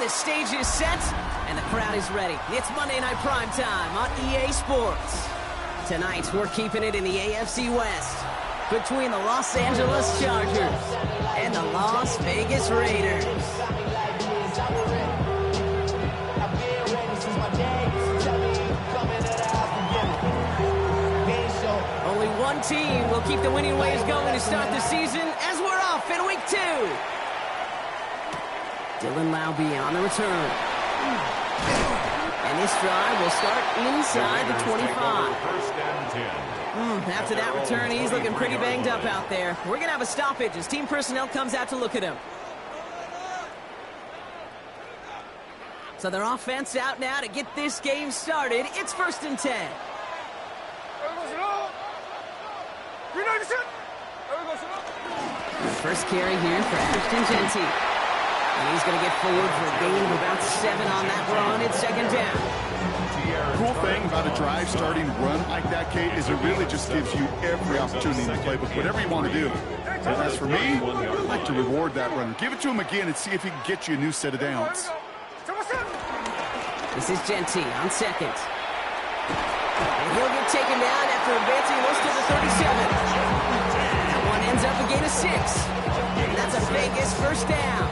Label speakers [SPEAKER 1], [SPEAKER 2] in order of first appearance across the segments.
[SPEAKER 1] the stage is set, and the crowd is ready. It's Monday Night Primetime on EA Sports. Tonight, we're keeping it in the AFC West between the Los Angeles Chargers and the Las Vegas Raiders. Only one team will keep the winning ways going to start the season as we're off in week 2. Dylan Laube on the return. And this drive will start inside the 25. After that return, he's looking pretty banged up out there. We're going to have a stoppage as team personnel comes out to look at him. So their offense out now to get this game started. It's 1st and 10. First carry here for Ashton Genty. And he's going to get forward for a gain of about 7 on that run. It's 2nd down.
[SPEAKER 2] The cool thing about a drive starting run like that, Kate, is it really just gives you every opportunity in the playbook, whatever you want to do. And as for me, I'd like to reward that runner. Give it to him again and see if he can get you a new set of downs.
[SPEAKER 1] This is Genty on 2nd. And he'll get taken down after advancing most to the 37. That one ends up a gain of 6. And that's a Vegas 1st down.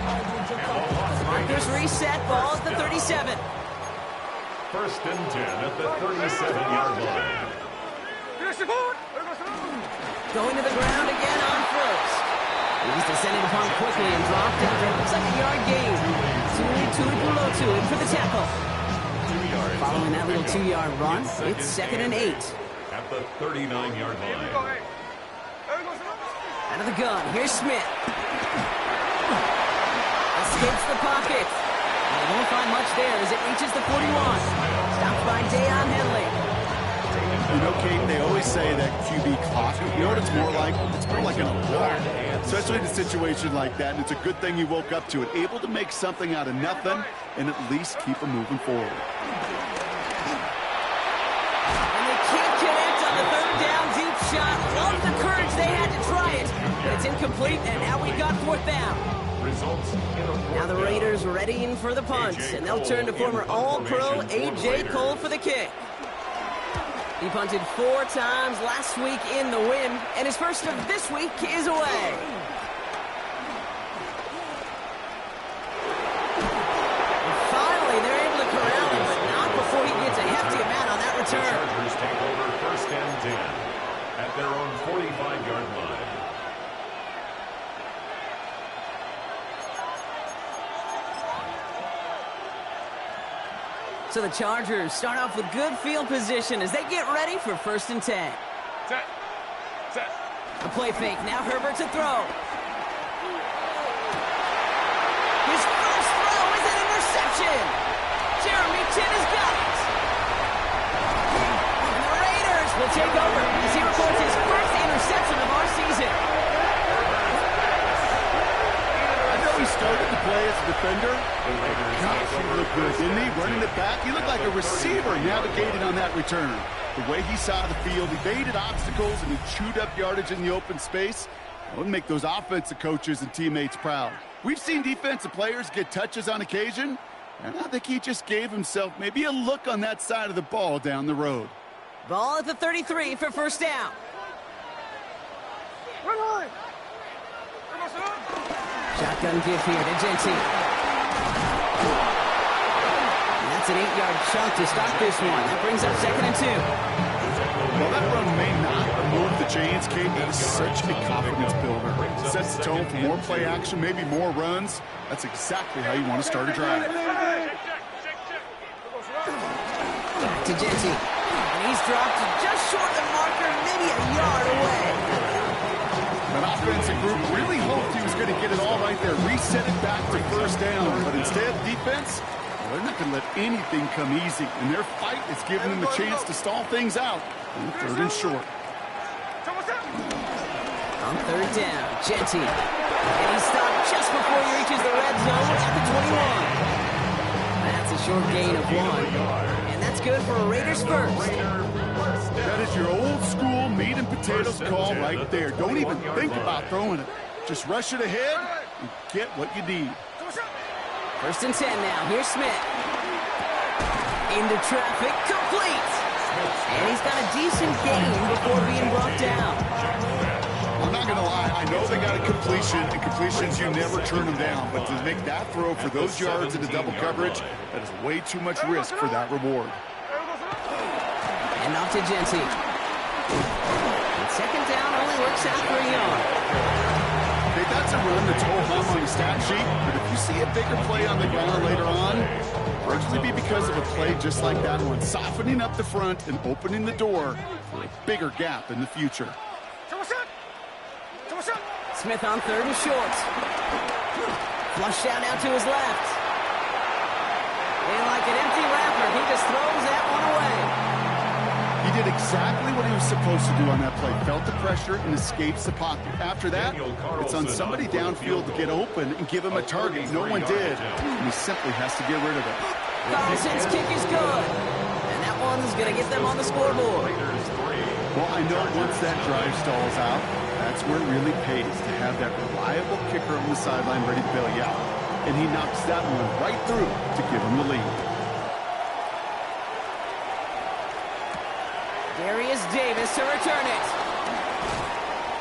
[SPEAKER 1] Markers reset, ball at the 37.
[SPEAKER 3] 1st and 10 at the 37-yard line.
[SPEAKER 1] Going to the ground again on 1st. He's descended upon quickly and dropped after it looks like a yard gain. Tuipulotu in for the tackle. Following that little 2-yard run, it's 2nd and 8.
[SPEAKER 3] At the 39-yard line.
[SPEAKER 1] Out of the gun, here's Smith. Escapes the pocket. And he won't find much there as it reaches the 41. Stopped by Deion Henley.
[SPEAKER 2] You know, Kate, they always say that QB clock, you know what it's more like? It's more like an alarm. Especially in a situation like that, and it's a good thing you woke up to it. Able to make something out of nothing and at least keep them moving forward.
[SPEAKER 1] And they can't connect on the 3rd down deep shot. Love the courage they had to try it. It's incomplete, and now we got 4th down. Now the Raiders readying for the punt, and they'll turn to former All-Pro A.J. Cole for the kick. He punted 4 times last week in the win, and his first of this week is away. And finally, they're able to corral him, but not before he gets a hefty amount on that return.
[SPEAKER 3] The Chargers take over 1st and 10 at their own 45-yard line.
[SPEAKER 1] So the Chargers start off with good field position as they get ready for 1st and 10.
[SPEAKER 4] Set.
[SPEAKER 1] A play fake. Now Herbert to throw. His first throw is an interception. Jeremy Chin has got it. And the Raiders will take over as he records his first interception of our season.
[SPEAKER 2] He started to play as a defender. Gosh, he looked good, didn't he? Running it back. He looked like a receiver navigating on that return. The way he saw the field, he evaded obstacles, and he chewed up yardage in the open space. That would make those offensive coaches and teammates proud. We've seen defensive players get touches on occasion, and I think he just gave himself maybe a look on that side of the ball down the road.
[SPEAKER 1] Ball at the 33 for 1st down. Shotgun give here to Genty. And that's an 8-yard chunk to start this one. That brings up 2nd and 2.
[SPEAKER 2] Well, that run may not remove the chains, Kate. That is such a confidence builder. Sets the tone for more play action, maybe more runs. That's exactly how you want to start a drive.
[SPEAKER 1] Back to Genty. And he's dropped just short of the marker, maybe a yard away.
[SPEAKER 2] That offensive group really hoped he was going to get it all right there, reset it back to 1st down. But instead, defense, they're not going to let anything come easy. And their fight is giving them a chance to stall things out on 3rd and short.
[SPEAKER 1] On 3rd down, Genty. And he stopped just before he reaches the red zone at the 21. That's a short gain of 1. And that's good for a Raiders first.
[SPEAKER 2] That is your old school meat and potatoes call right there. Don't even think about throwing it. Just rush it ahead and get what you need.
[SPEAKER 1] First and 10 now. Here's Smith. Into traffic, complete. And he's got a decent gain before being brought down.
[SPEAKER 2] I'm not going to lie. I know they got a completion, and completions, you never turn them down. But to make that throw for those yards into double coverage, that is way too much risk for that reward.
[SPEAKER 1] And off to Genty. And second down only works out for a yard.
[SPEAKER 2] Okay, that's a run that's ho-hum on the stat sheet, but if you see a bigger play on the ground later on, it'll largely be because of a play just like that one, softening up the front and opening the door for a bigger gap in the future.
[SPEAKER 1] Smith on third and short. Flush out now to his left. And like an empty wrapper, he just throws that one away.
[SPEAKER 2] He did exactly what he was supposed to do on that play. Felt the pressure and escapes the pocket. After that, it's on somebody downfield to get open and give him a target. No one did, and he simply has to get rid of it.
[SPEAKER 1] Carlson's kick is good. And that one's going to get them on the scoreboard.
[SPEAKER 2] Well, I know once that drive stalls out, that's where it really pays to have that reliable kicker on the sideline ready to bail you out. And he knocks that one right through to give him the lead.
[SPEAKER 1] Darius Davis to return it.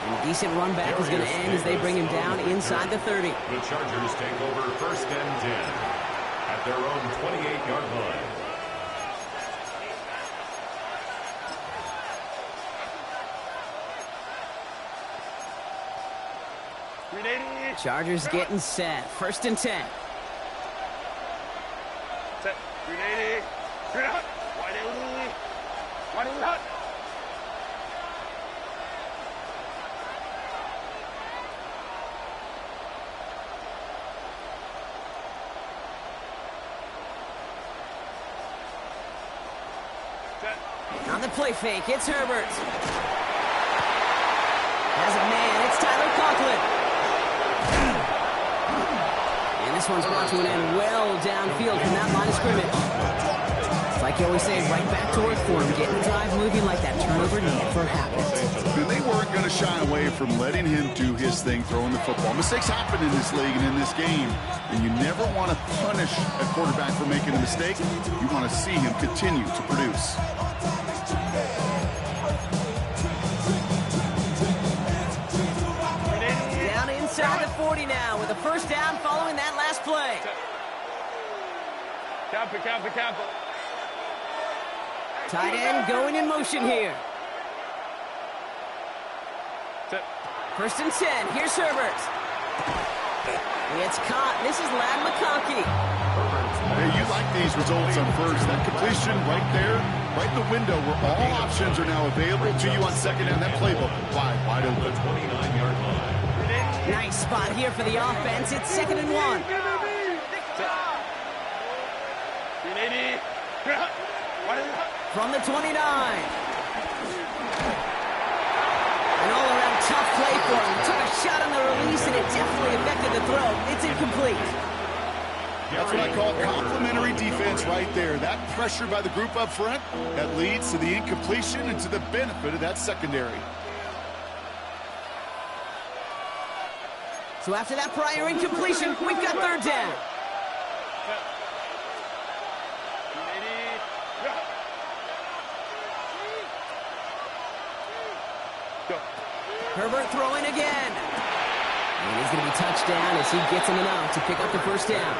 [SPEAKER 1] And a decent run back is going to end as they bring him down inside the 30.
[SPEAKER 3] The Chargers take over first and 10 at their own 28-yard line.
[SPEAKER 1] Chargers getting set. First and 10.
[SPEAKER 4] Set. 380. Straight out. Wide out. Wide out.
[SPEAKER 1] On the play fake, it's Herbert. Has a man, it's Tyler Conklin. And this one's brought to an end well downfield from that line of scrimmage. It's like you always say, right back to work for him, getting the drive moving like that turnover never happened.
[SPEAKER 2] And they weren't going to shy away from letting him do his thing, throwing the football. Mistakes happen in this league and in this game, and you never want to punish a quarterback for making a mistake. You want to see him continue to produce.
[SPEAKER 1] Down inside the 40 now with a first down following that last play.
[SPEAKER 4] Camp.
[SPEAKER 1] Tight end going in motion here.
[SPEAKER 4] Set.
[SPEAKER 1] First and 10. Here's Herbert. It's caught. This is Ladd McConkey.
[SPEAKER 2] Hey, you like these results on first. That completion right there, right in the window where all options are now available to you on second down. That playbook wide open.
[SPEAKER 3] The 29-yard line.
[SPEAKER 1] Nice spot here for the offense. It's second and 1. From the 29. An all-around tough play for him. Took a shot on the release, and it definitely affected the throw. It's incomplete.
[SPEAKER 2] That's what I call complementary defense right there. That pressure by the group up front, that leads to the incompletion and to the benefit of that secondary.
[SPEAKER 1] So after that prior incompletion, we've got third down. Herbert throwing again. And he's going to be touched down as he gets him enough to pick up the first down.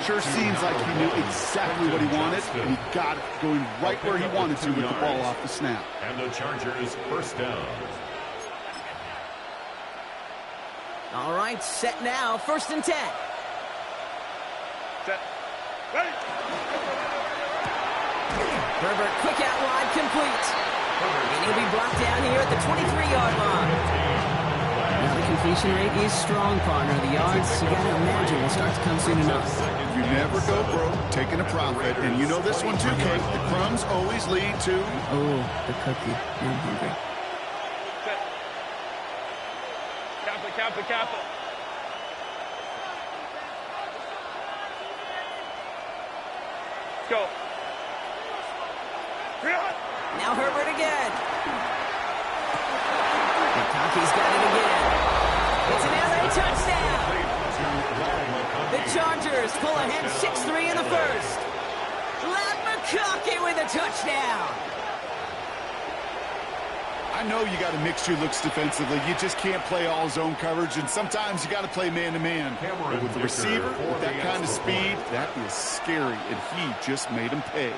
[SPEAKER 2] Sure seems like he knew exactly what he wanted, and he got it going right where he wanted to with the ball off the snap.
[SPEAKER 3] And the Chargers first down.
[SPEAKER 1] All right, set now. First and 10.
[SPEAKER 4] Set. Ready.
[SPEAKER 1] Herbert, quick out wide, complete. And he'll be brought down here at the 23-yard line. Now the completion rate is strong, partner. The yards, you got to imagine, will start to come soon enough.
[SPEAKER 2] You never go broke taking a profit, and you know this one too, Kate. The crumbs always lead to...
[SPEAKER 1] Oh, the cookie. I'm hungry.
[SPEAKER 4] Cap. Let's go.
[SPEAKER 1] Now Herbert again. McConkey's got it again. It's an LA touchdown. The Chargers pull ahead 6-3 in the first. McConkey with a touchdown.
[SPEAKER 2] I know you got to mix your looks defensively. You just can't play all zone coverage, and sometimes you got to play man-to-man. But with the receiver, with that kind of speed, that is scary, and he just made him pay.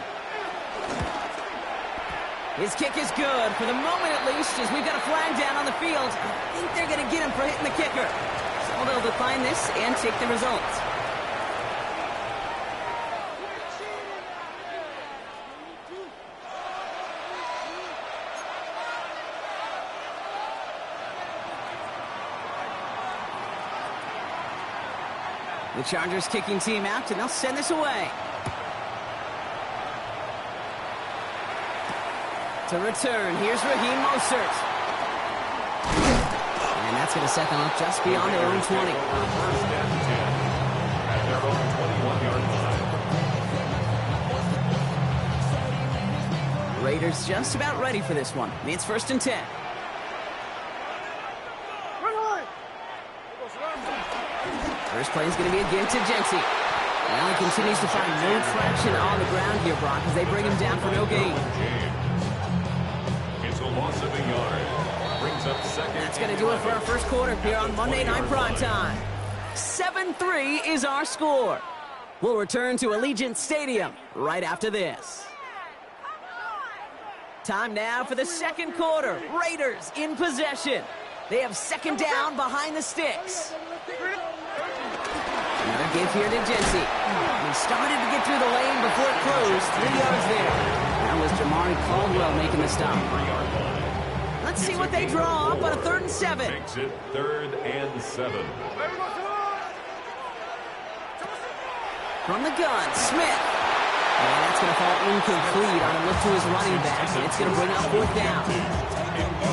[SPEAKER 1] His kick is good, for the moment at least, as we've got a flag down on the field. I think they're going to get him for hitting the kicker. So they'll decline this and take the results. The Chargers kicking team out, and they'll send this away. To return, here's Raheem Mostert. And that's going to set them up just beyond their own 20.
[SPEAKER 3] First and 10 at their own 21-yard line.
[SPEAKER 1] Raiders just about ready for this one. It's first and 10. First play is going to be again to Jency. Well, he continues to find no traction on the ground here, Brock, as they bring him down for no gain.
[SPEAKER 3] It's a loss of a yard. Brings up second.
[SPEAKER 1] That's going to do it for our first quarter here on Monday Night Primetime. 7-3 is our score. We'll return to Allegiant Stadium right after this. Time now for the second quarter. Raiders in possession. They have second down behind the sticks. Another give here to Jency. He started to get through the lane before it closed. 3 yards there. That was Jamari Caldwell making the stop. Let's see what they draw up on a 3rd and 7.
[SPEAKER 3] Makes it 3rd and 7.
[SPEAKER 1] From the gun, Smith. And that's going to fall incomplete on a look to his running back. And it's going to bring up 4th down.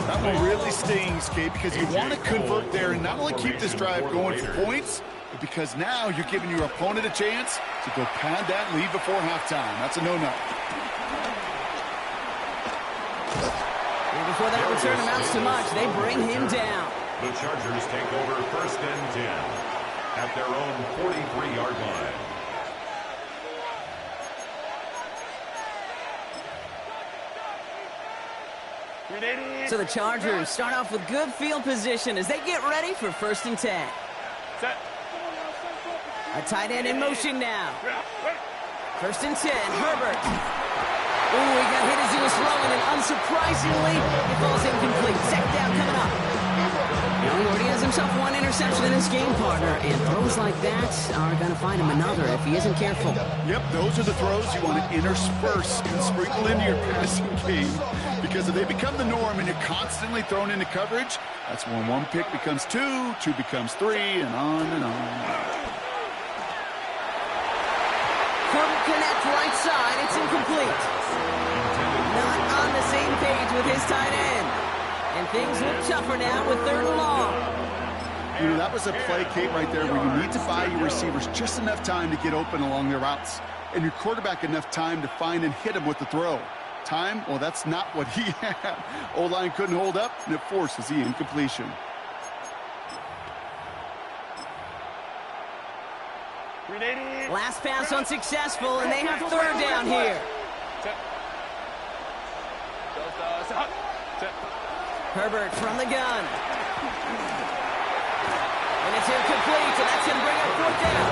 [SPEAKER 2] That one really stings, Kate, because you want to convert there and not only keep this drive going for points, but because now you're giving your opponent a chance to go pad that lead before halftime. That's a no-no.
[SPEAKER 1] And before that return amounts to much, they bring him down.
[SPEAKER 3] The Chargers take over first and 10 at their own 43-yard line.
[SPEAKER 1] So the Chargers start off with good field position as they get ready for 1st and 10.
[SPEAKER 4] Set.
[SPEAKER 1] A tight end in motion now. 1st and 10, Herbert. Ooh, he got hit as he was throwing, and unsurprisingly, it falls incomplete. Second down coming up. He already has himself one interception in his game, partner, and throws like that are going to find him another if he isn't careful.
[SPEAKER 2] Yep, those are the throws you want to intersperse and sprinkle into your passing game, because if they become the norm and you're constantly thrown into coverage, that's when 1 pick becomes 2, 2 becomes 3, and on and on.
[SPEAKER 1] Couldn't connect right side. It's incomplete. Not on the same page with his tight end. And things look tougher now with 3rd and long.
[SPEAKER 2] You know, that was a play, Kate, right there where you need to buy your receivers just enough time to get open along their routes, and your quarterback enough time to find and hit him with the throw. Time, well, that's not what he had. O-line couldn't hold up, and it forces the incompletion.
[SPEAKER 1] Last pass unsuccessful, and they have 3rd down here. Herbert from the gun. And it's incomplete, and that's going to bring up 4th down.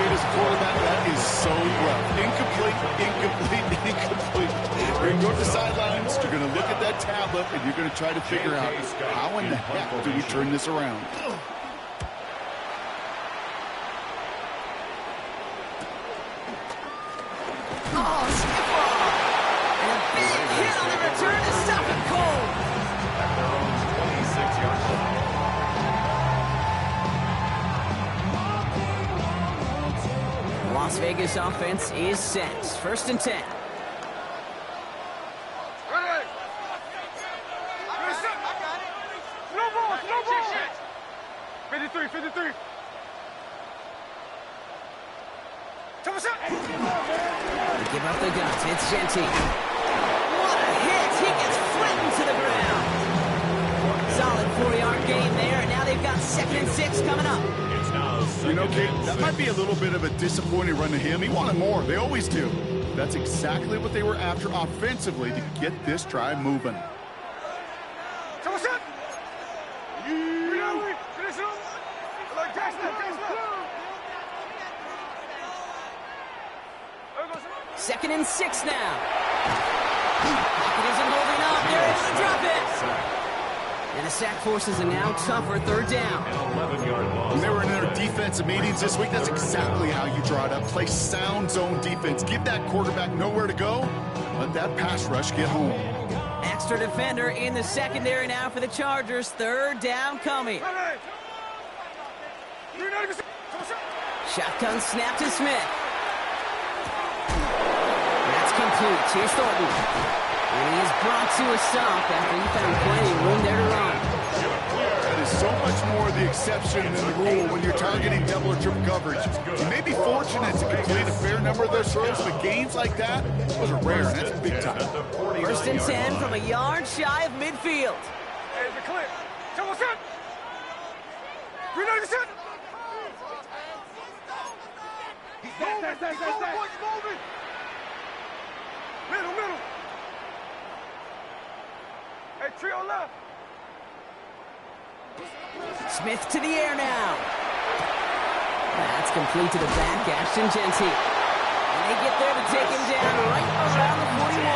[SPEAKER 2] As a quarterback, that is so rough. Incomplete, incomplete, incomplete. You're going to go to the sidelines, you're going to look at that tablet, and you're going to try to figure out how in the heck do we turn this around.
[SPEAKER 1] Oh, skip ball. And a big hit on the return to stop him cold.
[SPEAKER 3] At their own 26-yard line.
[SPEAKER 1] Las Vegas offense is set. 1st and 10.
[SPEAKER 4] No ball. 53.
[SPEAKER 1] Give up the guts. It's Jency. What a hit. He gets flattened to the ground. Solid 4-yard gain there, and now they've got 2nd and 6 coming up.
[SPEAKER 3] It's now
[SPEAKER 2] You know, Kate, that might be a little bit of a disappointing run to him. He wanted more. They always do. That's exactly what they were after offensively to get this drive moving.
[SPEAKER 1] Second and 6 now. Pocket isn't holding up. They're able to drop it. And the sack forces a now tougher third down.
[SPEAKER 2] When they were in their defensive meetings this week, that's exactly how you draw it up. Play sound zone defense. Give that quarterback nowhere to go. Let that pass rush get home.
[SPEAKER 1] Extra defender in the secondary now for the Chargers. Third down coming. Shotgun snap to Smith. That's complete. Here's Thornton. And he is brought to a stop after he found plenty of room there to run.
[SPEAKER 2] That is so much more the exception than the rule when you're targeting double or triple coverage. You may be fortunate to complete a fair number of those throws, but games like that, those are rare, and that's big time.
[SPEAKER 1] First and 10 from a yard shy of midfield.
[SPEAKER 4] Hey, the clip. Come on, son. Middle. Hey, trio left.
[SPEAKER 1] Smith to the air now. That's complete to the back, Ashton Genty. And they get there to take him down right around the 41.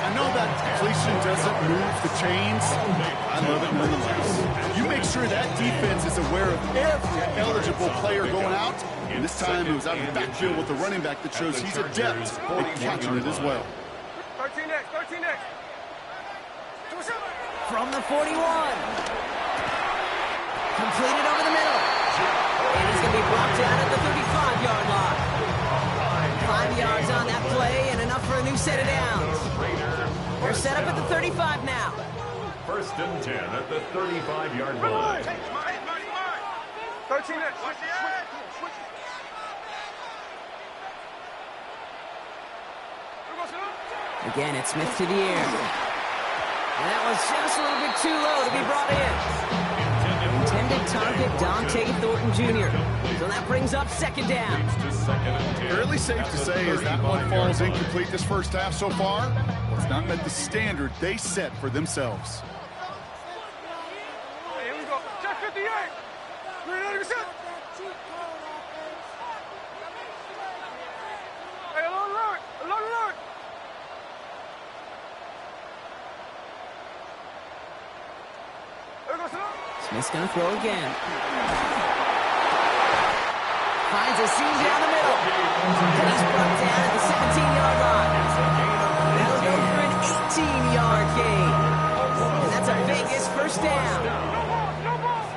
[SPEAKER 2] I know that completion doesn't move the chains. I love it nonetheless. You make sure that defense is aware of every eligible player going out. And this time it was out of the backfield with the running back that shows he's adept at catching it as well.
[SPEAKER 4] 13 next.
[SPEAKER 1] From the 41. Completed over the middle. And he's going to be brought down at the 35-yard line. 5 yards on that play and enough for a new set of downs. They're set up at the 35 now.
[SPEAKER 3] First and 10 at the 35-yard line.
[SPEAKER 4] 13 next.
[SPEAKER 1] Again, it's Smith to the air. And that was just a little bit too low to be brought in. Intended target, Dante Thornton Jr. So that brings up second down.
[SPEAKER 2] Fairly safe to say as that one falls incomplete this first half so far. It's not met the standard they set for themselves.
[SPEAKER 4] Hey, here we go. Check 58. 390%. Hey, alert.
[SPEAKER 1] Smith's going to throw again. Finds a seam down the middle. And he's brought down at the 17-yard line. That'll go for an 18-yard gain. And that's a Vegas first down.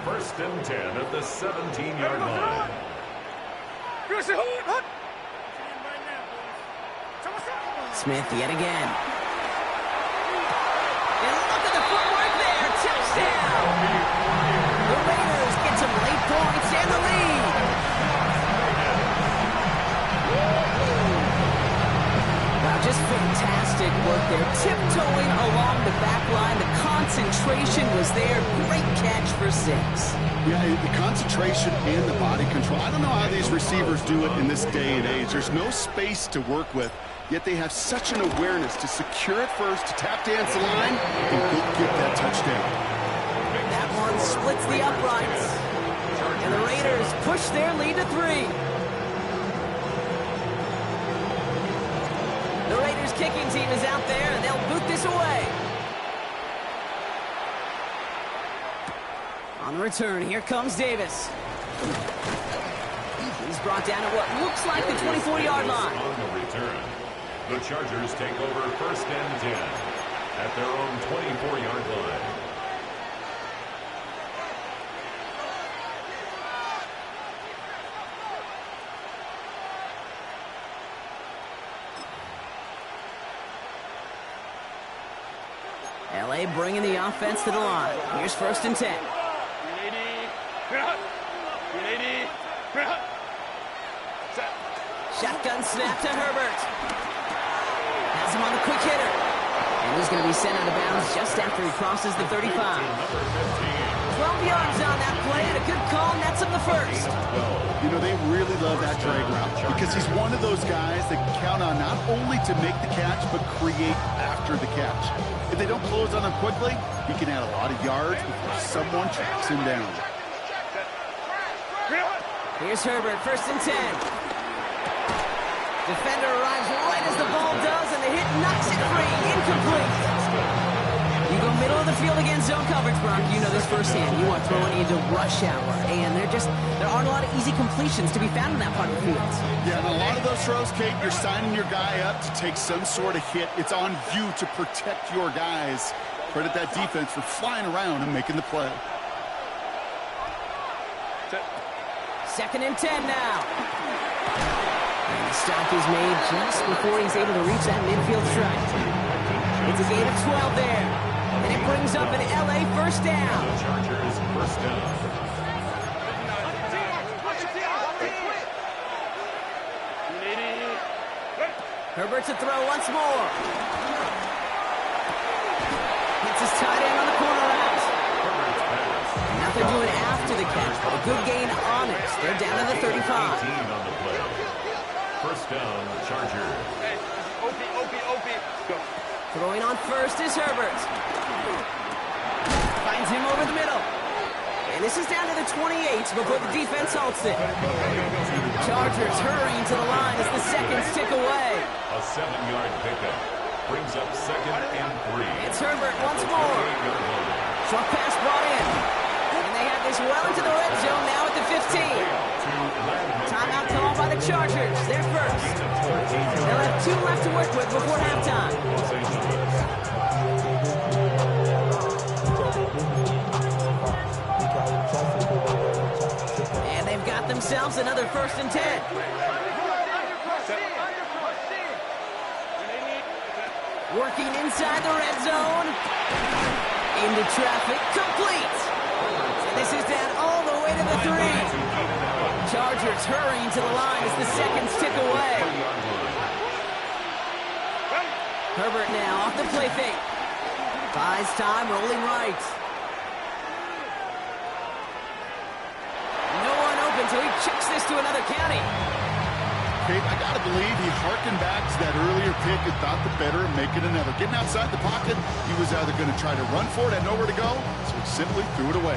[SPEAKER 3] First and 10 at the 17-yard line.
[SPEAKER 1] Smith yet again. And look at the footwork there. Touchdown. The Raiders get some late points and the lead. Wow, just fantastic work there. Tiptoeing along the back line. The concentration was there. Great catch for 6.
[SPEAKER 2] Yeah, the concentration and the body control. I don't know how these receivers do it in this day and age. There's no space to work with, yet they have such an awareness to secure it first, to tap dance the line, and go get that touchdown.
[SPEAKER 1] That one splits the uprights. And the Raiders push their lead to 3. The Raiders kicking team is out there, and they'll boot this away. On the return, here comes Davis. He's brought down at what looks like the 24-yard line.
[SPEAKER 3] On the return, the Chargers take over first and 10 at their own 24-yard line.
[SPEAKER 1] LA bringing the offense to the line. Here's first and 10. Shotgun snap to Herbert. Has him on the quick hitter. And he's going to be sent out of bounds just after he crosses the 35. 12 yards on that play, and a good call nets him the first.
[SPEAKER 2] You know, they really love that drag route because he's one of those guys that can count on not only to make the catch, but create after the catch. If they don't close on him quickly, he can add a lot of yards before someone tracks him down.
[SPEAKER 1] Here's Herbert, 1st and 10. Defender arrives right as the ball does, and the hit knocks it free. Incomplete. You go middle of the field against zone coverage, Brock. You know this firsthand. You are throwing into rush hour, and there aren't a lot of easy completions to be found in that part of the field.
[SPEAKER 2] Yeah, and a lot of those throws, Kate, you're signing your guy up to take some sort of hit. It's on you to protect your guys. Credit that defense for flying around and making the play.
[SPEAKER 1] 2nd and 10 now. And the stop is made just before he's able to reach that midfield strike. It's a gain of 12 there. And it brings up an LA 1st down.
[SPEAKER 3] Chargers 1st down.
[SPEAKER 1] Herbert to throw once more. Hits his tight end on the corner route. Nothing doing after the catch, but a good gain on it. They're down to the 35.
[SPEAKER 3] 18 on the play. 1st down, Chargers.
[SPEAKER 4] Go.
[SPEAKER 1] Throwing on 1st is Herbert. Finds him over the middle. And this is down to the 28 before the defense halts it. Chargers hurrying to the line as the seconds tick away.
[SPEAKER 3] A 7-yard pickup. Brings up 2nd and 3.
[SPEAKER 1] It's Herbert once more. Short pass brought in. And they have this well into the red zone now at the 15. Timeout called by the Chargers. They're first. They'll have 2 left to work with before halftime. And they've got themselves another 1st and 10. Working inside the red zone. Into traffic, complete. And this is down all the way to the 3. Chargers hurrying to the line as the seconds tick away. Herbert now off the play fake. Buys time, rolling right. No one open, so he chucks this to another county.
[SPEAKER 2] Kate, I got to believe he harkened back to that earlier pick and thought the better of making another. Getting outside the pocket, he was either going to try to run for it, had nowhere to go, so he simply threw it away.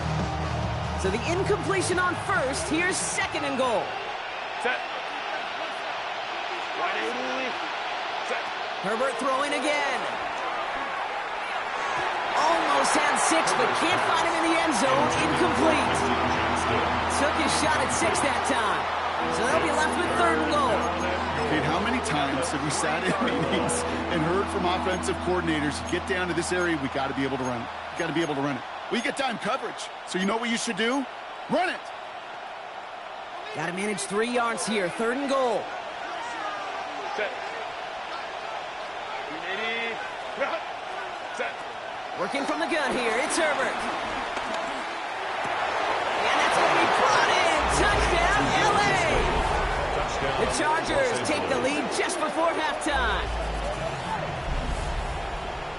[SPEAKER 1] So the incompletion on 1st, here's 2nd and goal.
[SPEAKER 4] Set.
[SPEAKER 1] Herbert throwing again. Almost had 6, but can't find him in the end zone. Incomplete. Took his shot at 6 that time. So they'll be left with 3rd and goal.
[SPEAKER 2] Kate, how many times have we sat in meetings and heard from offensive coordinators, get down to this area, we got to be able to run it. Got to be able to run it. Well, you get time coverage. So you know what you should do? Run it.
[SPEAKER 1] Got to manage 3 yards here. 3rd and goal.
[SPEAKER 4] Set. Set.
[SPEAKER 1] Working from the gun here. It's Herbert. And that's going to be brought in. Touchdown, LA. The Chargers take the lead just before halftime.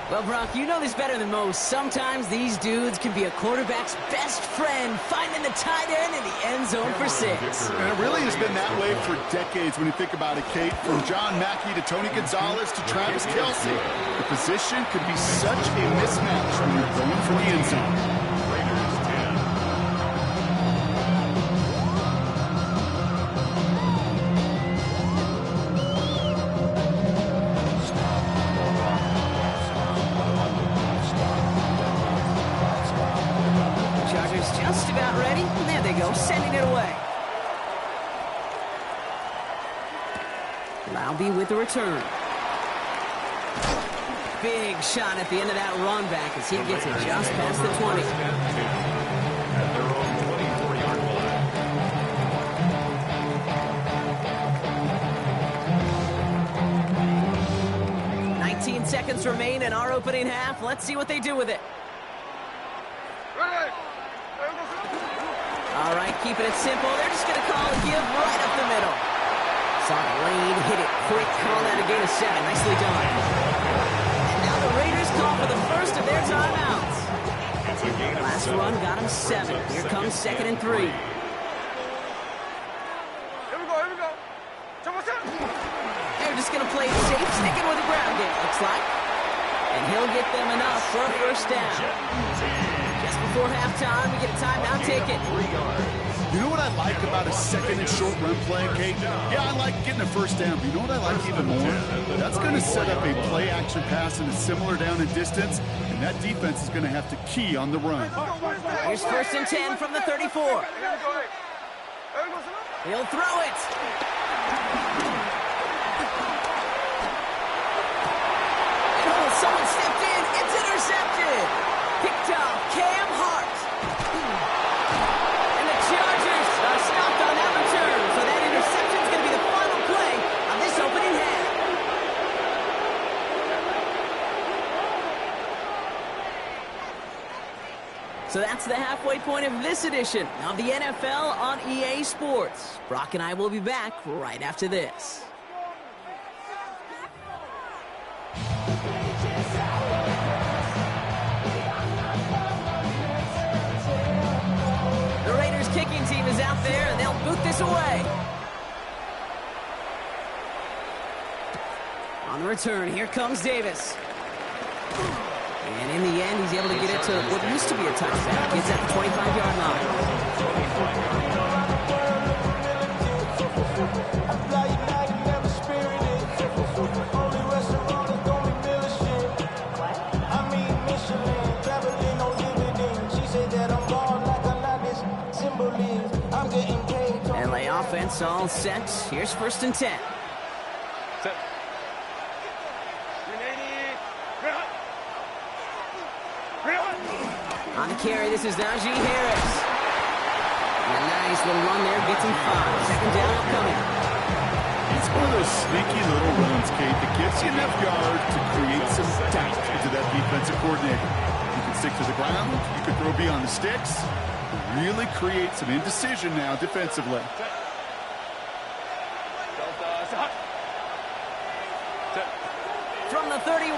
[SPEAKER 1] Well, Brock, you know this better than most. Sometimes these dudes can be a quarterback's best friend, finding the tight end in the end zone for 6.
[SPEAKER 2] And it really has been that way for decades when you think about it, Kate. From John Mackey to Tony Gonzalez to Travis Kelce, the position could be such a mismatch when you're going for the end zone.
[SPEAKER 1] Just about ready. There they go, sending it away. Laube with the return. Big shot at the end of that run back as he gets it just past the 20.
[SPEAKER 3] At their own 24-yard line.
[SPEAKER 1] 19 seconds remain in our opening half. Let's see what they do with it. All right, keeping it simple. They're just going to call a give right up the middle. Saw the lane, hit it quick, call that a gain of 7. Nicely done. And now the Raiders call for the first of their timeouts.
[SPEAKER 3] It's a
[SPEAKER 1] Last run got him 7. Here comes 2nd and 3.
[SPEAKER 4] Here we go, here we go.
[SPEAKER 1] They're just going to play it safe, sticking with the ground game, looks like. And he'll get them enough for a first down. Just before halftime, we get a timeout taken.
[SPEAKER 2] You know what I like about a 2nd and short run play, Kate? Yeah, I like getting a first down, but you know what I like even more? That's going to set up a play-action pass in a similar down and distance, and that defense is going to have to key on the run.
[SPEAKER 1] Here's 1st and 10 from the 34. He'll throw it. Oh, someone stepped in. It's intercepted. Picked off Cam Hart. And the Chargers are stopped on that return. So that interception is going to be the final play of this opening half. So that's the halfway point of this edition of the NFL on EA Sports. Brock and I will be back right after this. The Raiders kicking team is out there, and they'll boot this away. On the return, here comes Davis. And in the end, he's able to get it to what used to be a touchdown. Gets at the 25-yard line. LA offense all set. Here's 1st and 10.
[SPEAKER 4] Set.
[SPEAKER 1] On the carry, this is Najee Harris. And a nice little run there, gets him 5. 2nd down upcoming.
[SPEAKER 2] It's one of those sneaky little runs, Kate, that gets you enough yards to create some doubt into that defensive coordinator. You can stick to the ground, you can throw beyond the sticks, really create some indecision now defensively.
[SPEAKER 1] From the 31.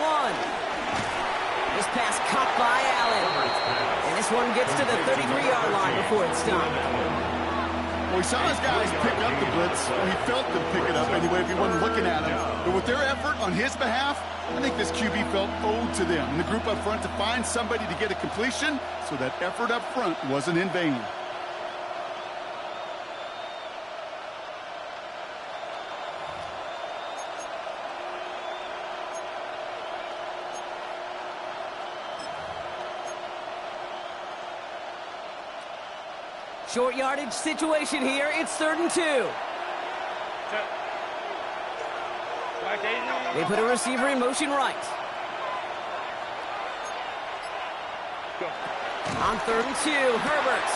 [SPEAKER 1] This pass caught by Allen. And this one gets to the 33-yard line before it's stopped.
[SPEAKER 2] Well, we saw his guys pick up the blitz. He felt them pick it up anyway if he wasn't looking at him. But with their effort on his behalf, I think this QB felt owed to them. And the group up front to find somebody to get a completion, so that effort up front wasn't in vain.
[SPEAKER 1] Short yardage situation here. It's 3rd and 2. They put a receiver in motion right. On 3rd and 2, Herbert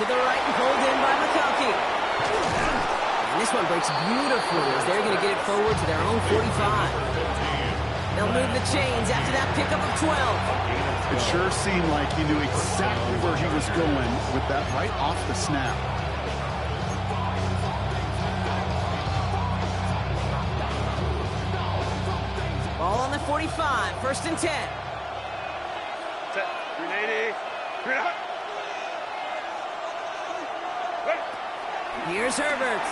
[SPEAKER 1] to the right and pulled in by McConkey. And this one breaks beautifully as they're going to get it forward to their own 45. They'll move the chains after that pickup of 12.
[SPEAKER 2] It sure seemed like he knew exactly where he was going with that right off the snap.
[SPEAKER 1] Ball on the 45, 1st and 10.
[SPEAKER 4] Set. 380.
[SPEAKER 1] Here's Herbert.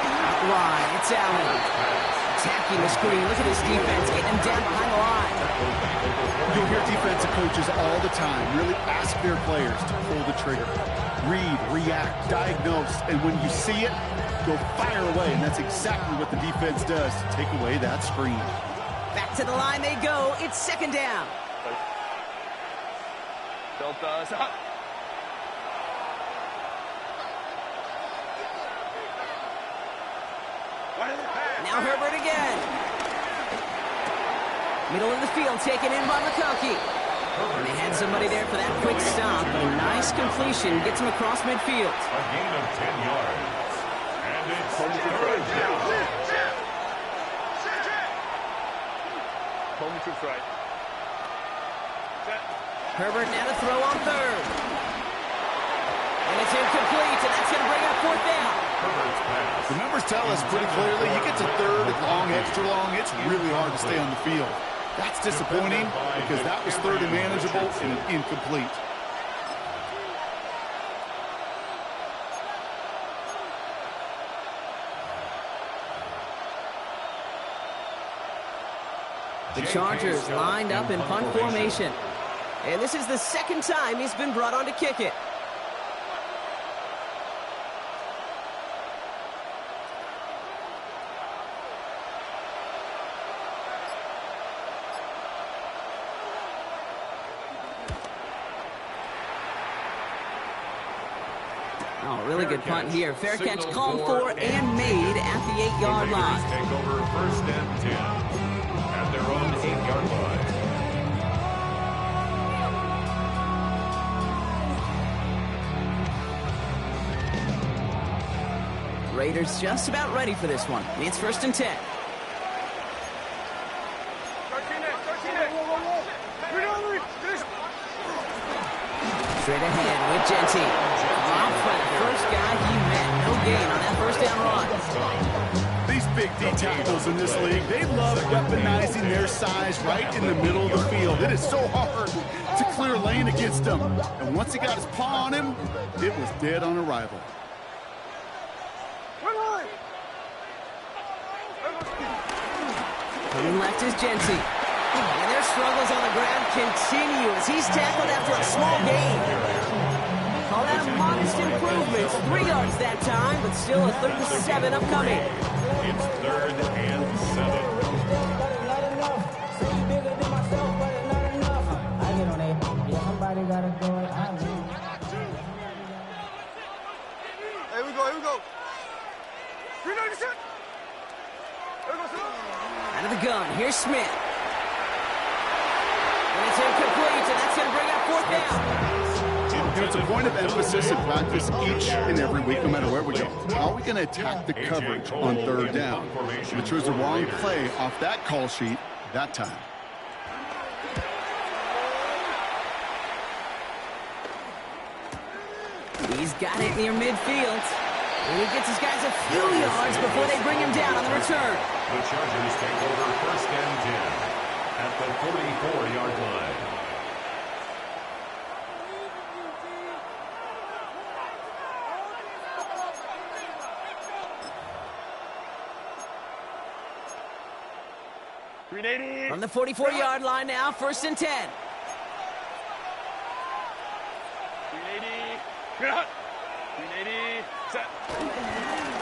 [SPEAKER 1] Out wide, it's Allen. Attacking the screen. Look at this defense getting him down behind the line.
[SPEAKER 2] You'll hear defensive coaches all the time really ask their players to pull the trigger. Read, react, diagnose, and when you see it, go fire away. And that's exactly what the defense does to take away that screen.
[SPEAKER 1] Back to the line they go. It's 2nd down.
[SPEAKER 4] Delta, stop.
[SPEAKER 1] Now Herbert again. Middle of the field taken in by McConkey. And they had somebody there for that quick stop. A nice completion gets him across midfield.
[SPEAKER 3] A gain of 10 yards. And it's 3rd down.
[SPEAKER 4] Home to right.
[SPEAKER 1] Herbert now to throw on 3rd. And it's incomplete, and that's going to bring up 4th down.
[SPEAKER 2] The numbers tell us pretty clearly, you get to 3rd, long, extra long, it's really hard to stay on the field. That's disappointing because that was third and manageable and incomplete.
[SPEAKER 1] The Chargers lined up in punt formation. And this is the second time he's been brought on to kick it. Oh, really good punt here. Fair catch called for and made at the 8-yard line.
[SPEAKER 3] Take over first and 10 at their own 8-yard line.
[SPEAKER 1] Raiders just about ready for this one. It's first and 10. Straight ahead with Genty. Dropped by the first guy he met. No gain on that first down run.
[SPEAKER 2] These big D tackles in this league, they love weaponizing their size right in the middle of the field. It is so hard to clear lane against them. And once he got his paw on him, it was dead on arrival.
[SPEAKER 1] Coming left is Genty. And their struggles on the ground continue as he's tackled after a small gain. Call that a modest improvement. 3 yards that time, but still a 3rd and 7 upcoming.
[SPEAKER 3] It's 3rd and 7.
[SPEAKER 4] Here we go, here we go.
[SPEAKER 1] Out of the gun, here's Smith. And it's incomplete, and that's going to bring up 4th down.
[SPEAKER 2] It's a point of emphasis in practice each and every week, no matter where we go. How are we going to attack the coverage on 3rd down? We chose the wrong play off that call sheet that time.
[SPEAKER 1] He's got it near midfield. And he gets his guys a few yards before they bring him down on the return.
[SPEAKER 3] The Chargers take over first and 10 at the 44-yard line.
[SPEAKER 1] From the 44-yard line now, first and 10.
[SPEAKER 4] 380, set.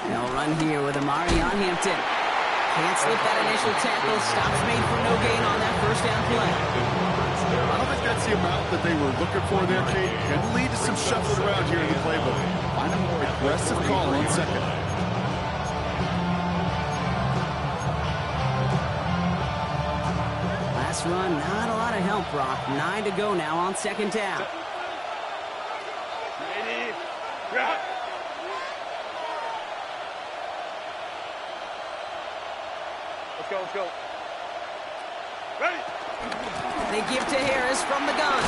[SPEAKER 1] They'll run here with Amari on Hampton. Can't slip that initial tackle. Stops made for no gain on that first down play.
[SPEAKER 2] I don't think that's the amount that they were looking for there, Kate. Can lead to some shuffling around here in the playbook. Find a more aggressive call on 2nd.
[SPEAKER 1] Last run, not a lot of help, Brock. 9 to go now on 2nd down.
[SPEAKER 4] 380, grab. Let's go. Ready.
[SPEAKER 1] They give to Harris from the gun.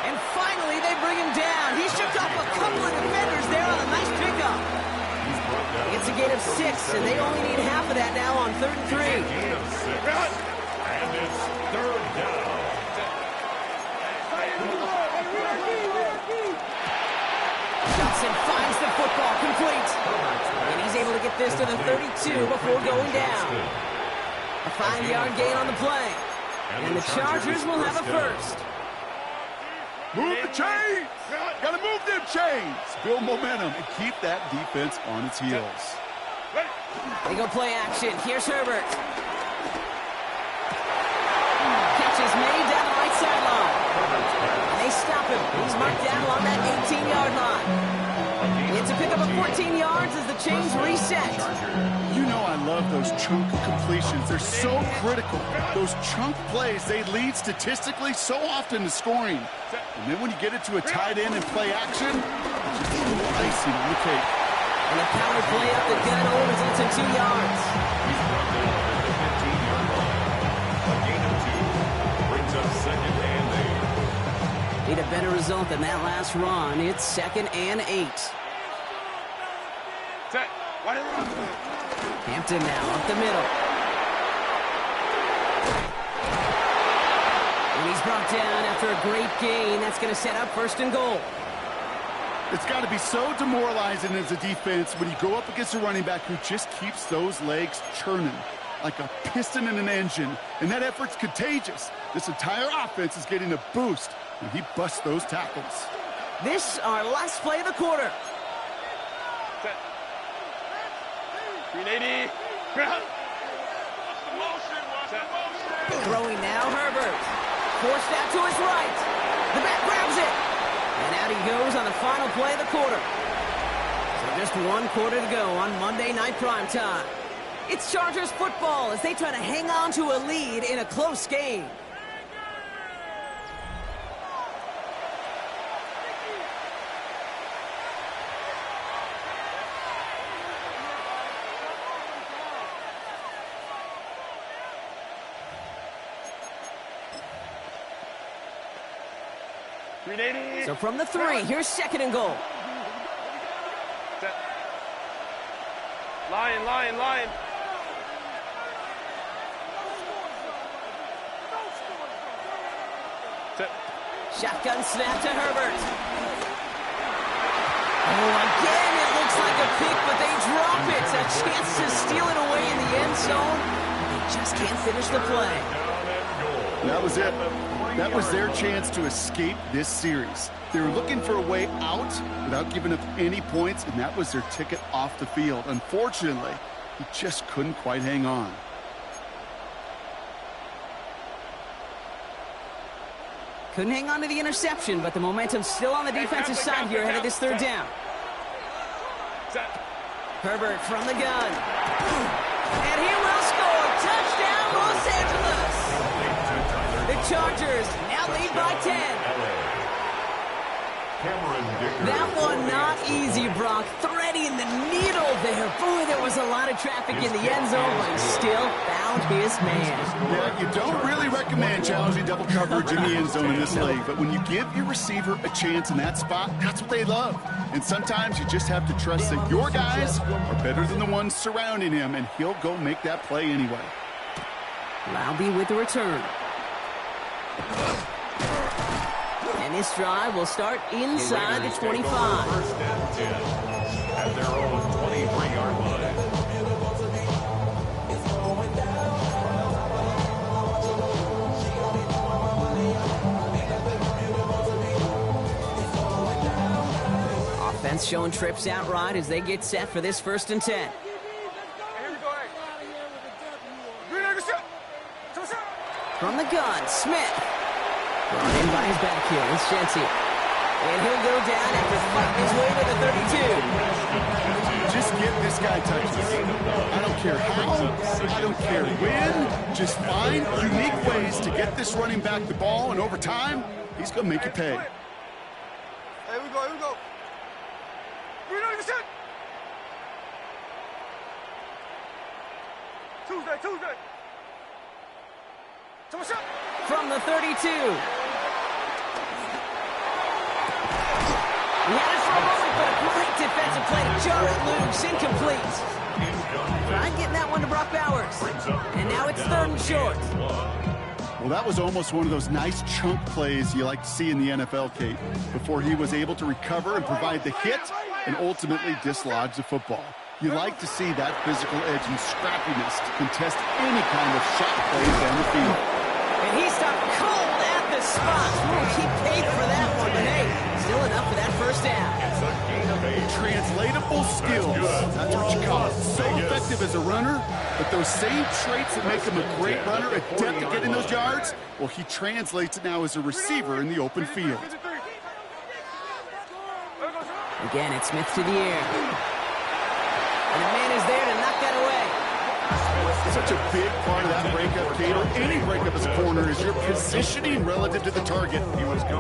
[SPEAKER 1] And finally, they bring him down. He shook off a couple of defenders there on a nice pickup. It's a gain of 6, and they only need half of that now on 3rd and 3.
[SPEAKER 3] And it's 3rd down.
[SPEAKER 1] Johnson finds the football complete. And he's able to get this to the 32 before going down. A 5-yard gain on the play. And the Chargers will have a first.
[SPEAKER 2] Move the chains! Got to move them chains! Build momentum and keep that defense on its heels.
[SPEAKER 1] They go play action. Here's Herbert. Catch is made down the right sideline. And they stop him. He's marked down along that 18-yard line. It's a pickup of 14 yards as the chains reset.
[SPEAKER 2] You know I love those chunk completions. They're so critical. Those chunk plays, they lead statistically so often to scoring. And then when you get it to a tight end and play action, it's just a little icing on the cake.
[SPEAKER 1] And the power play up the gun only results in 2 yards.
[SPEAKER 3] He's brought down at the 15-yard line. A gain of 2 brings up 2nd and 8.
[SPEAKER 1] Need a better result than that last run. It's 2nd and 8.
[SPEAKER 4] Set.
[SPEAKER 1] Hampton now up the middle. And he's brought down after a great gain. That's going to set up 1st and goal.
[SPEAKER 2] It's got to be so demoralizing as a defense when you go up against a running back who just keeps those legs churning like a piston in an engine. And that effort's contagious. This entire offense is getting a boost when he busts those tackles.
[SPEAKER 1] This our last play of the quarter.
[SPEAKER 4] Set. 380. Ground.
[SPEAKER 1] Throwing now, Herbert. Forced out to his right. The back grabs it. And out he goes on the final play of the quarter. So just 1 quarter to go on Monday Night Primetime. It's Chargers football as they try to hang on to a lead in a close game. So from the 3, here's 2nd and goal.
[SPEAKER 4] Set. Lion. Set.
[SPEAKER 1] Shotgun snap to Herbert. Oh, again, it looks like a pick, but they drop it. A chance to steal it away in the end zone. They just can't finish the play.
[SPEAKER 2] That was it. That was their chance to escape this series. They were looking for a way out without giving up any points, and that was their ticket off the field. Unfortunately, he just couldn't quite hang on.
[SPEAKER 1] Couldn't hang on to the interception, but the momentum's still on the defensive side here ahead of this 3rd down. Herbert from the gun. And he will score. Touchdown, Los Angeles. The Chargers now lead by 10. That one not easy, Brock. Threading the needle there. Boy, there was a lot of traffic in the end zone, but he still found his man.
[SPEAKER 2] Yeah, you don't really recommend challenging double coverage in the end zone in this league, but when you give your receiver a chance in that spot, that's what they love. And sometimes you just have to trust that your guys are better than the ones surrounding him, and he'll go make that play anyway.
[SPEAKER 1] Laube with the return. And this drive will start inside the 25.
[SPEAKER 3] 1st and 10 at their own 23-yard line.
[SPEAKER 1] Offense showing trips out right as they get set for this 1st and 10. From the gun, Smith. Brought in by his back heel, it's Jency. And he'll go down after fighting his way to the 32.
[SPEAKER 2] Just give this guy touches. I don't care how, I don't care when. Just find unique ways to get this running back the ball, and over time, he's going to make you pay.
[SPEAKER 4] Here we go. Tuesday.
[SPEAKER 1] From the 32. He had it for a moment, but a great defensive play to jar it loose. Incomplete. Trying getting that one to Brock Bowers. And now it's 3rd and short.
[SPEAKER 2] Well, that was almost one of those nice chunk plays you like to see in the NFL, Kate, before he was able to recover and provide the hit and ultimately dislodge the football. You like to see that physical edge and scrappiness to contest any kind of shot plays down the field.
[SPEAKER 1] And he stopped cold at the spot. He paid for that one, but hey, still enough for that 1st down.
[SPEAKER 2] Translatable skills. That's what you call it. So effective as a runner, but those same traits that make him a great runner, adept at getting those yards, well, he translates it now as a receiver in the open field.
[SPEAKER 1] Again, it's Smith to the air. And the man is there to knock that away.
[SPEAKER 2] Such a big part of that breakup, Kate, or any breakup as a corner, is your positioning relative to the target.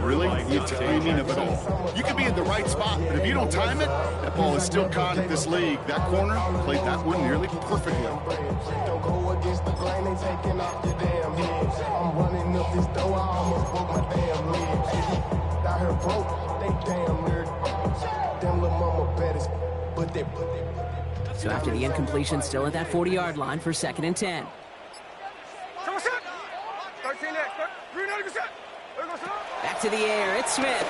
[SPEAKER 2] Really, the timing of it all. You can be in the right spot, but if you don't time it, that ball is still caught at this league. That corner played that one nearly perfectly.
[SPEAKER 5] Don't go against the grain, they taking off the damn heads. I'm running up this door, I almost broke my damn legs. Got her broke, they damn weird. Them little mama betters, but they.
[SPEAKER 1] So after the incompletion, still at that 40-yard line for 2nd and 10.
[SPEAKER 4] 13 next.
[SPEAKER 1] Back to the air. It's Smith.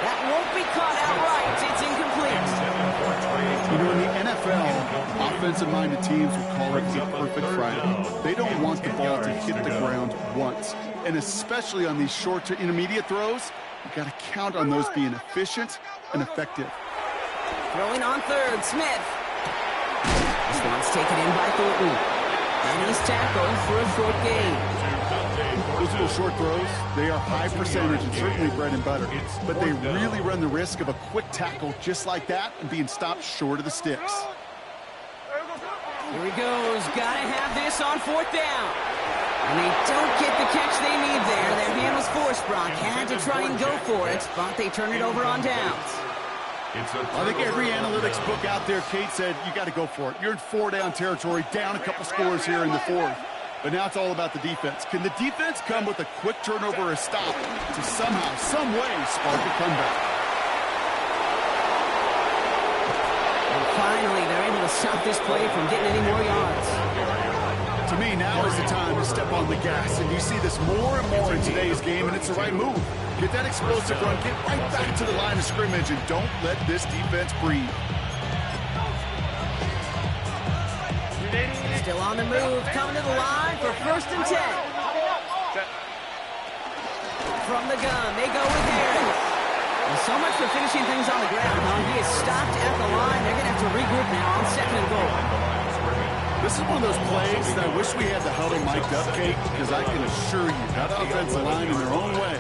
[SPEAKER 1] That won't be caught outright. It's incomplete.
[SPEAKER 2] You know, in the NFL, offensive-minded teams will call it the perfect Friday. They don't want the ball to hit the ground once. And especially on these short to intermediate throws, you got to count on those being efficient and effective.
[SPEAKER 1] Throwing on third, Smith. This one's taken in by Thornton. And he's tackled for a short gain.
[SPEAKER 2] Those little short throws, they are high percentage and certainly bread and butter. But they really run the risk of a quick tackle just like that and being stopped short of the sticks.
[SPEAKER 1] Here he goes. Gotta have this on fourth down. And they don't get the catch they need there. Their hand was forced, Brock. Had to try and go for it, but they turn it over on downs.
[SPEAKER 2] I think every analytics book out there, Kate, said you got to go for it. You're in 4-down territory, down a couple scores here in the fourth. But now it's all about the defense. Can the defense come with a quick turnover or a stop to somehow, some way, spark a comeback?
[SPEAKER 1] And finally, they're able to stop this play from getting any more yards.
[SPEAKER 2] To me, now is the time to step on the gas. And you see this more and more in today's game, and it's the right move. Get that explosive run, get right back to the line of scrimmage, and don't let this defense breathe.
[SPEAKER 1] Still on the move, coming to the line for 1st and 10. From the gun, they go with Harris. And so much for finishing things on the ground, huh? He is stopped at the line. They're going to have to regroup now on 2nd and goal.
[SPEAKER 2] This is one of those plays that I wish we had the huddle mic'd up, Kate, because I can assure you that offensive line in their own way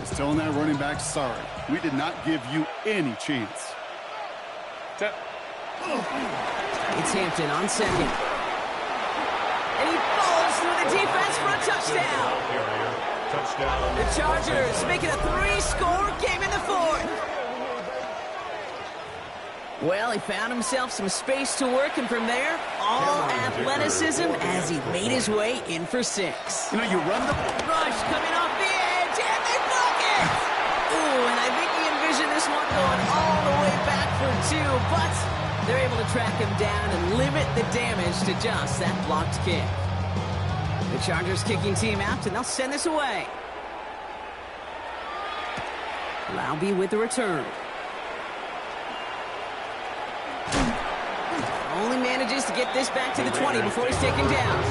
[SPEAKER 2] is telling that running back, sorry, we did not give you any chance.
[SPEAKER 1] It's Hampton on 2nd. And he falls through the defense for a touchdown. The Chargers making a 3-score game in the 4th. Well, he found himself some space to work, and from there, all athleticism as he made his way in for 6.
[SPEAKER 2] You know, you run the
[SPEAKER 1] Rush coming off the edge, and they block it! Ooh, and I think he envisioned this one going all the way back for 2, but they're able to track him down and limit the damage to just that blocked kick. The Chargers kicking team out, and they'll send this away. Laube with the return. Only manages to get this back to the 20 before he's taken down.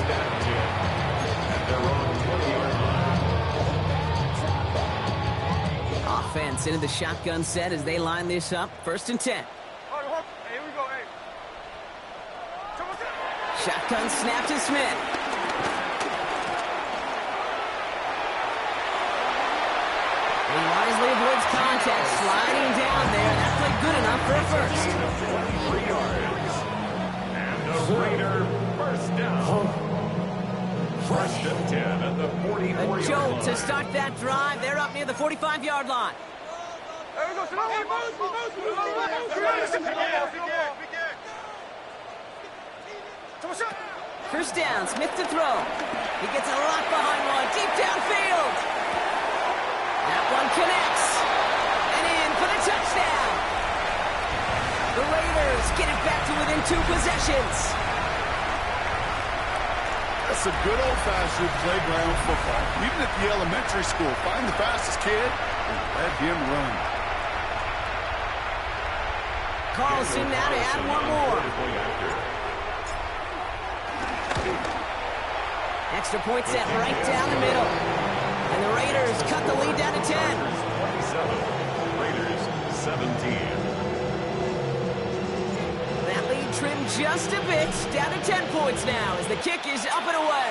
[SPEAKER 1] Offense into the shotgun set as they line this up. 1st and 10. Shotgun snap to Smith. He wisely avoids contact, sliding down there. That played good enough for a 1st.
[SPEAKER 3] 3 yards. And a Raider first down. 1st and 10 at the 44-yard line.
[SPEAKER 1] A jolt to start that drive. They're up near the 45-yard line. First down, Smith to throw. He gets a lock behind one, deep downfield. That one connects. And in for the touchdown. The Raiders get it back to within 2 possessions.
[SPEAKER 2] That's a good old-fashioned playground football. Even at the elementary school, find the fastest kid and let him run.
[SPEAKER 1] Carlson now to add one more. Extra point set right down the middle. And the Raiders cut the lead down to 10.
[SPEAKER 3] 27. Raiders 17.
[SPEAKER 1] That lead trimmed just a bit, down to 10 points now as the kick is up and away.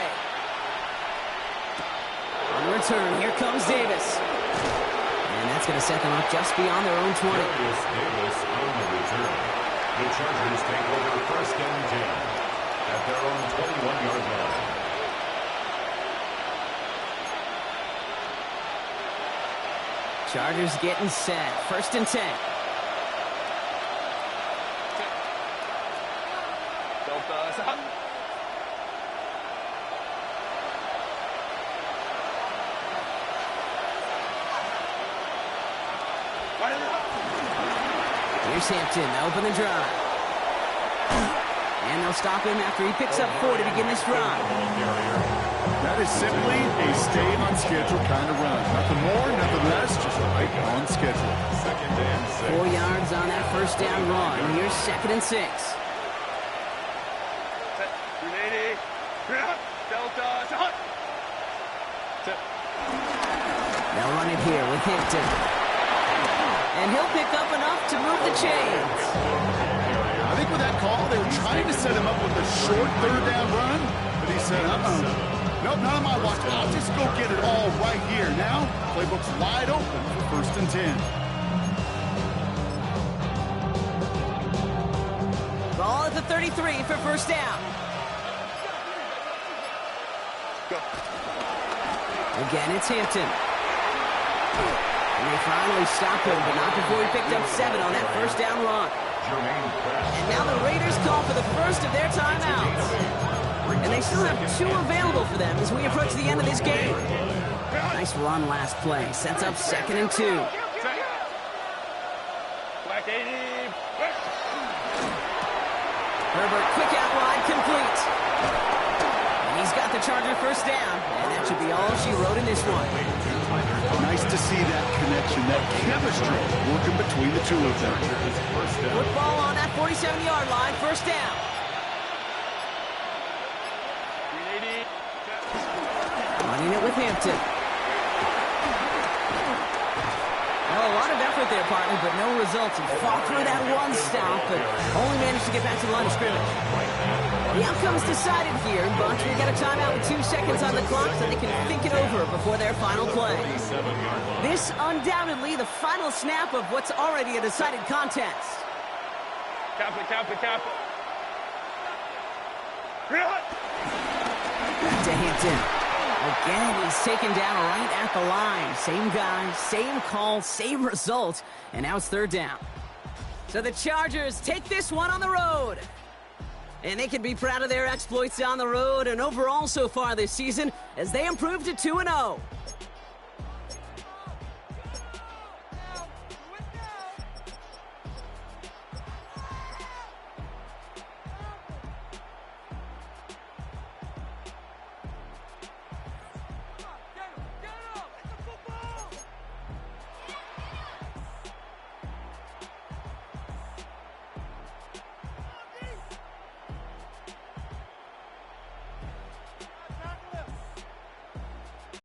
[SPEAKER 1] On the return, here comes Davis. And that's going to set them up just beyond their own 20.
[SPEAKER 3] Davis on the return. The Chargers take over 1st and 10 at their own 21-yard line.
[SPEAKER 1] Chargers getting set. 1st and 10. Here's Hampton to open the drive. And they'll stop him after he picks up 4 to begin this drive.
[SPEAKER 2] That is simply a stay on schedule kind of run. Nothing more, nothing less, just right on schedule.
[SPEAKER 3] Second and 6.
[SPEAKER 1] 4 yards on that first down run. Here's 2nd and 6.
[SPEAKER 4] Set. 380. Delta. Shot. Set.
[SPEAKER 1] They'll run it here with Hampton. And he'll pick up enough to move the chains.
[SPEAKER 2] I think with that call, they were trying to set him up with a short third down run, but he said, nope, not on my watch. I'll just go get it all right here. Now, playbook's wide open for 1st and 10.
[SPEAKER 1] Ball at the 33 for first down.
[SPEAKER 4] Go.
[SPEAKER 1] Again, it's Hampton. And they finally stop him, but not before he picked up 7 on that first down run. And now the Raiders call for the first of their timeouts. And they still have 2 available for them as we approach the end of this game. Nice run last play. Sets up 2nd and 2.
[SPEAKER 4] Black 80.
[SPEAKER 1] Herbert, quick out wide, complete. And he's got the Charger first down. And that should be all she wrote in this one.
[SPEAKER 2] Nice to see that connection, that chemistry working between the two of them.
[SPEAKER 1] Football on that 47-yard line, first down.
[SPEAKER 4] 380.
[SPEAKER 1] Running it with Hampton. Well, a lot of effort there, partner, but no results. He fought through that one stop, but only managed to get back to the line of scrimmage. The outcome's decided here, but we got a timeout with 2 seconds on the clock so they can think it over before their final play. This undoubtedly the final snap of what's already a decided contest.
[SPEAKER 4] Cap it.
[SPEAKER 1] Back to Hampton. Again, he's taken down right at the line. Same guy, same call, same result, and now it's 3rd down. So the Chargers take this one on the road. And they can be proud of their exploits on the road and overall so far this season as they improve to 2-0.